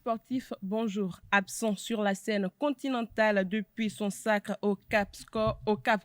sportifs, bonjour. Absent sur la scène continentale depuis son sacre au Cap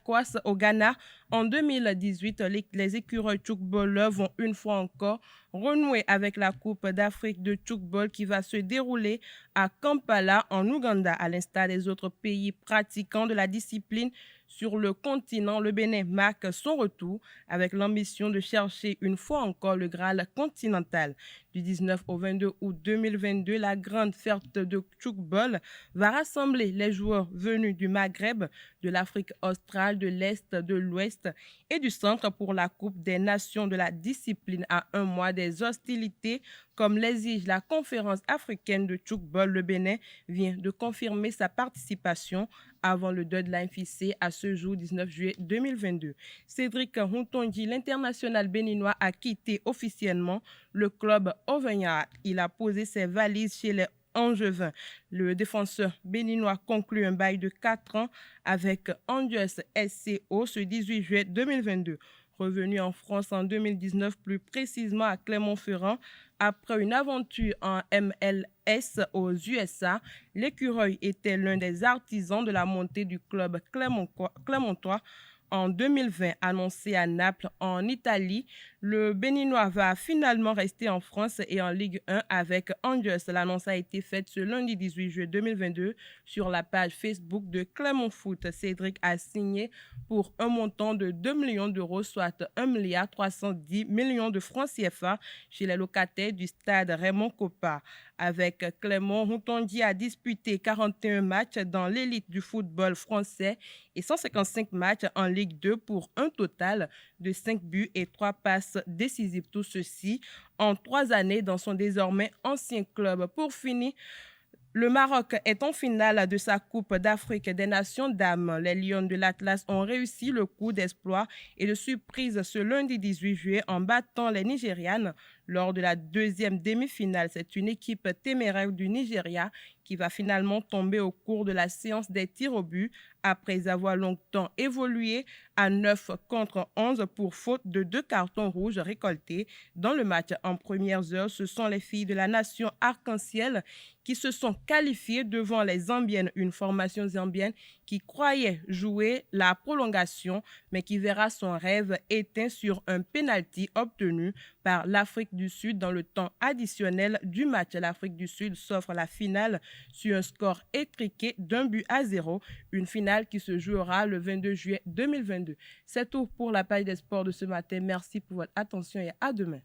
Kouas au Ghana en 2018, les écureuils tchoukballeurs vont une fois encore renouer avec la Coupe d'Afrique de tchoukball qui va se dérouler à Kampala en Ouganda. À l'instar des autres pays pratiquants de la discipline sur le continent, le Bénin marque son retour avec l'ambition de chercher une fois encore le Graal continental. Du 19 au 22 août 2022, la grande fête de tchoukball va rassembler les joueurs venus du Maghreb, de l'Afrique australe, de l'Est, de l'Ouest et du Centre pour la Coupe des Nations de la discipline à un mois des hostilités. Comme l'exige la conférence africaine de tchoukball, le Bénin vient de confirmer sa participation avant le deadline fixé à ce jour 19 juillet 2022. Cédric Routondi, l'international béninois, a quitté officiellement le club auvergnat. Il a posé ses valises chez les Angevins. Le défenseur béninois conclut un bail de 4 ans avec Angers SCO ce 18 juillet 2022. Revenu en France en 2019, plus précisément à Clermont-Ferrand, après une aventure en MLS aux USA, l'écureuil était l'un des artisans de la montée du club clermontois en 2020, annoncé à Naples en Italie. Le Béninois va finalement rester en France et en Ligue 1 avec Angers. L'annonce a été faite ce lundi 18 juillet 2022 sur la page Facebook de Clermont Foot. Cédric a signé pour un montant de 2 millions d'euros, soit 1,310 milliard de francs CFA chez les locataires du stade Raymond Kopa. Avec Clermont, Routondi a disputé 41 matchs dans l'élite du football français et 155 matchs en Ligue 2 pour un total de 5 buts et 3 passes décisives. Tout ceci en 3 années dans son désormais ancien club. Pour finir, le Maroc est en finale de sa Coupe d'Afrique des Nations dames. Les Lions de l'Atlas ont réussi le coup d'exploit et de surprise ce lundi 18 juillet en battant les Nigérianes lors de la deuxième demi-finale. C'est une équipe téméraire du Nigeria qui va finalement tomber au cours de la séance des tirs au but après avoir longtemps évolué à 9 contre 11 pour faute de 2 cartons rouges récoltés dans le match en premières heures. Ce sont les filles de la nation arc-en-ciel qui se sont qualifiées devant les Zambiennes, une formation zambienne qui croyait jouer la prolongation, mais qui verra son rêve éteint sur un penalty obtenu par l'Afrique du Sud dans le temps additionnel du match. L'Afrique du Sud s'offre la finale sur un score étriqué d'1-0, une finale qui se jouera le 22 juillet 2022. C'est tout pour la page des sports de ce matin. Merci pour votre attention et à demain.